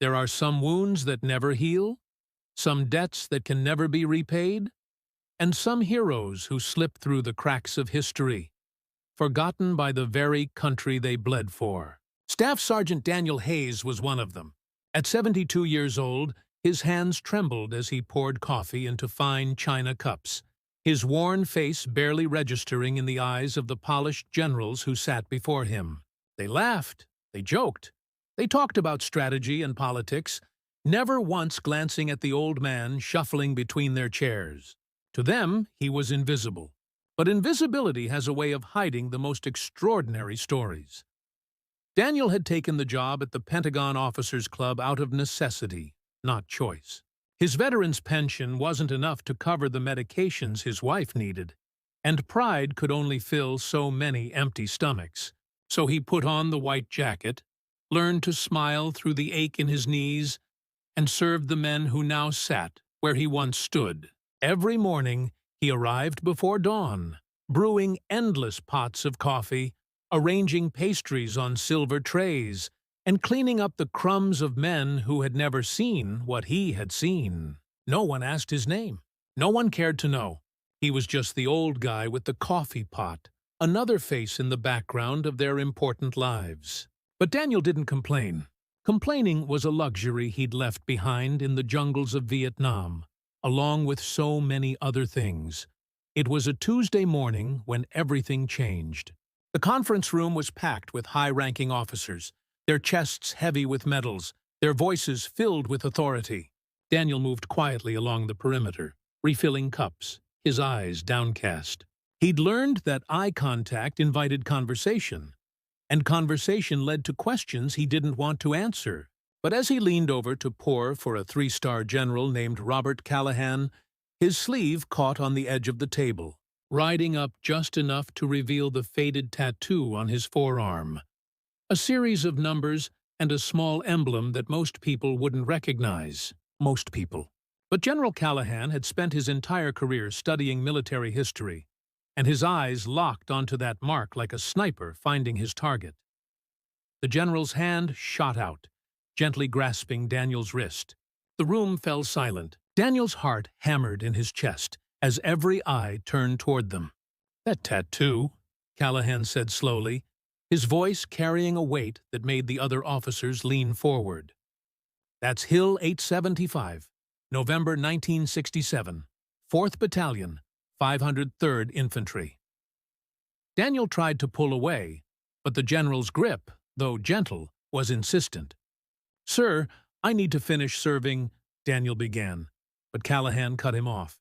There are some wounds that never heal, some debts that can never be repaid, and some heroes who slip through the cracks of history, forgotten by the very country they bled for. Staff Sergeant Daniel Hayes was one of them. At 72 years old, his hands trembled as he poured coffee into fine china cups, his worn face barely registering in the eyes of the polished generals who sat before him. They laughed, they joked, they talked about strategy and politics, never once glancing at the old man shuffling between their chairs. To them, he was invisible. But invisibility has a way of hiding the most extraordinary stories. Daniel had taken the job at the Pentagon Officers Club out of necessity, not choice. His veteran's pension wasn't enough to cover the medications his wife needed, and pride could only fill so many empty stomachs. So he put on the white jacket, learned to smile through the ache in his knees, and served the men who now sat where he once stood. Every morning, he arrived before dawn, brewing endless pots of coffee, arranging pastries on silver trays, and cleaning up the crumbs of men who had never seen what he had seen. No one asked his name. No one cared to know. He was just the old guy with the coffee pot, another face in the background of their important lives. But Daniel didn't complain. Complaining was a luxury he'd left behind in the jungles of Vietnam, along with so many other things. It was a Tuesday morning when everything changed. The conference room was packed with high-ranking officers, their chests heavy with medals, their voices filled with authority. Daniel moved quietly along the perimeter, refilling cups, his eyes downcast. He'd learned that eye contact invited conversation, and conversation led to questions he didn't want to answer. But as he leaned over to pour for a three-star general named Robert Callahan, his sleeve caught on the edge of the table, riding up just enough to reveal the faded tattoo on his forearm. A series of numbers and a small emblem that most people wouldn't recognize. Most people. But General Callahan had spent his entire career studying military history, and his eyes locked onto that mark like a sniper finding his target. The general's hand shot out, gently grasping Daniel's wrist. The room fell silent. Daniel's heart hammered in his chest as every eye turned toward them. "That tattoo," Callahan said slowly, his voice carrying a weight that made the other officers lean forward. "That's Hill 875, November 1967, 4th Battalion, 503rd Infantry." Daniel tried to pull away, but the general's grip, though gentle, was insistent. "Sir, I need to finish serving," Daniel began, but Callahan cut him off.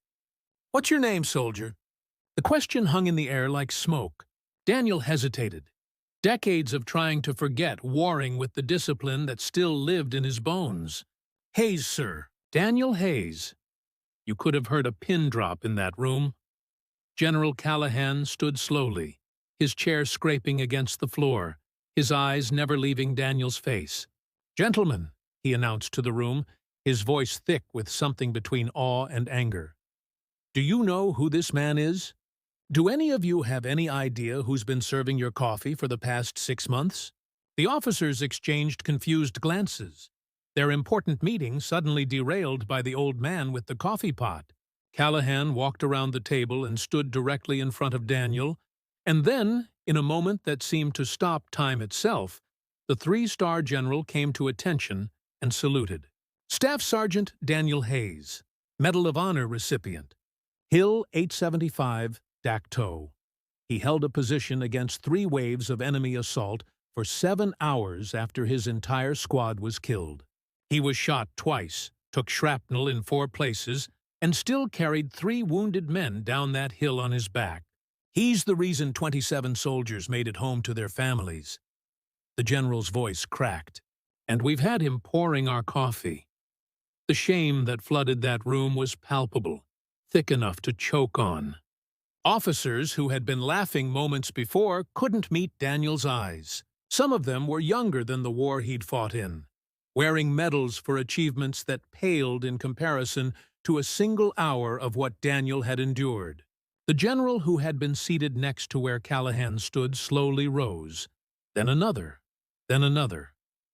"What's your name, soldier?" The question hung in the air like smoke. Daniel hesitated. Decades of trying to forget warring with the discipline that still lived in his bones. "Hayes, sir. Daniel Hayes." You could have heard a pin drop in that room. General Callahan stood slowly, his chair scraping against the floor, his eyes never leaving Daniel's face. "Gentlemen," he announced to the room, his voice thick with something between awe and anger. "Do you know who this man is? Do any of you have any idea who's been serving your coffee for the past 6 months?" The officers exchanged confused glances, their important meeting suddenly derailed by the old man with the coffee pot. Callahan walked around the table and stood directly in front of Daniel, and then, in a moment that seemed to stop time itself, the three-star general came to attention and saluted. "Staff Sergeant Daniel Hayes, Medal of Honor recipient, Hill 875, Dak To." He held a position against 3 waves of enemy assault for 7 hours after his entire squad was killed. He was shot twice, took shrapnel in 4 places, and still carried 3 wounded men down that hill on his back. He's the reason 27 soldiers made it home to their families. The general's voice cracked. "And we've had him pouring our coffee." The shame that flooded that room was palpable, thick enough to choke on. Officers who had been laughing moments before couldn't meet Daniel's eyes. Some of them were younger than the war he'd fought in, wearing medals for achievements that paled in comparison to a single hour of what Daniel had endured. The general who had been seated next to where Callahan stood slowly rose, then another, then another,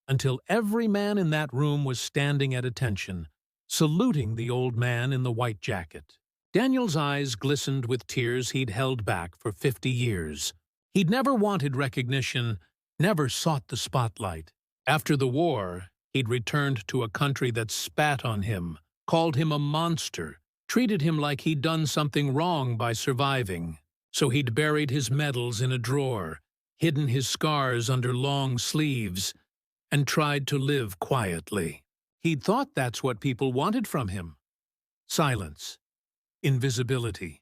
until every man in that room was standing at attention, saluting the old man in the white jacket. Daniel's eyes glistened with tears he'd held back for 50 years. He'd never wanted recognition, never sought the spotlight. After the war, he'd returned to a country that spat on him, called him a monster, treated him like he'd done something wrong by surviving. So he'd buried his medals in a drawer, hidden his scars under long sleeves, and tried to live quietly. He'd thought that's what people wanted from him. Silence. Invisibility.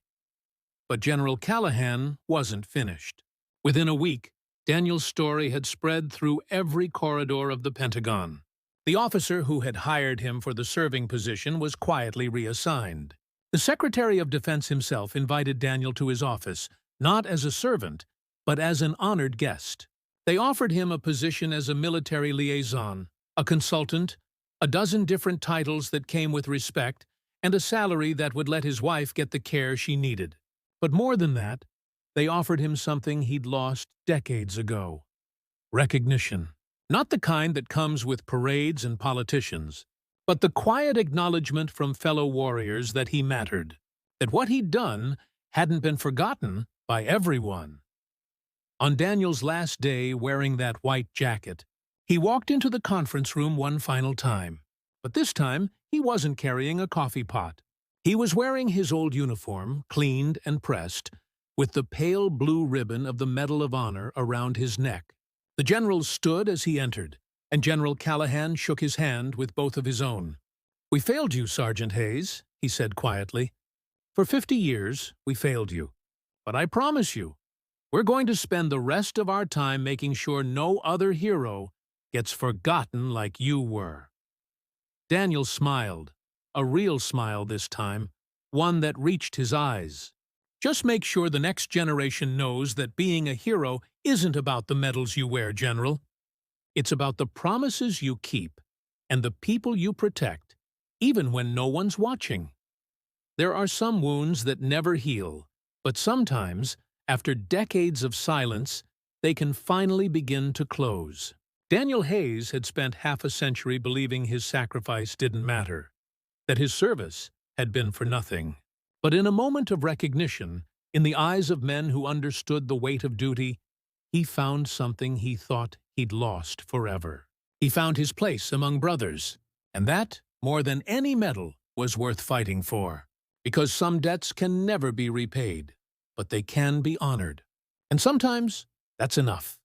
But General Callahan wasn't finished. Within a week, Daniel's story had spread through every corridor of the Pentagon. The officer who had hired him for the serving position was quietly reassigned. The Secretary of Defense himself invited Daniel to his office, not as a servant, but as an honored guest. They offered him a position as a military liaison, a consultant, a dozen different titles that came with respect, and a salary that would let his wife get the care she needed. But more than that, they offered him something he'd lost decades ago. Recognition. Not the kind that comes with parades and politicians, but the quiet acknowledgement from fellow warriors that he mattered, that what he'd done hadn't been forgotten by everyone. On Daniel's last day wearing that white jacket, he walked into the conference room one final time. But this time, he wasn't carrying a coffee pot. He was wearing his old uniform, cleaned and pressed, with the pale blue ribbon of the Medal of Honor around his neck. The general stood as he entered, and General Callahan shook his hand with both of his own. "We failed you, Sergeant Hayes," he said quietly. "For 50 years, we failed you. But I promise you, we're going to spend the rest of our time making sure no other hero gets forgotten like you were." Daniel smiled, a real smile this time, one that reached his eyes. "Just make sure the next generation knows that being a hero isn't about the medals you wear, General. It's about the promises you keep and the people you protect, even when no one's watching. There are some wounds that never heal, but sometimes, after decades of silence, they can finally begin to close." Daniel Hayes had spent half a century believing his sacrifice didn't matter, that his service had been for nothing. But in a moment of recognition, in the eyes of men who understood the weight of duty, he found something he thought he'd lost forever. He found his place among brothers, and that, more than any medal, was worth fighting for. Because some debts can never be repaid, but they can be honored. And sometimes, that's enough.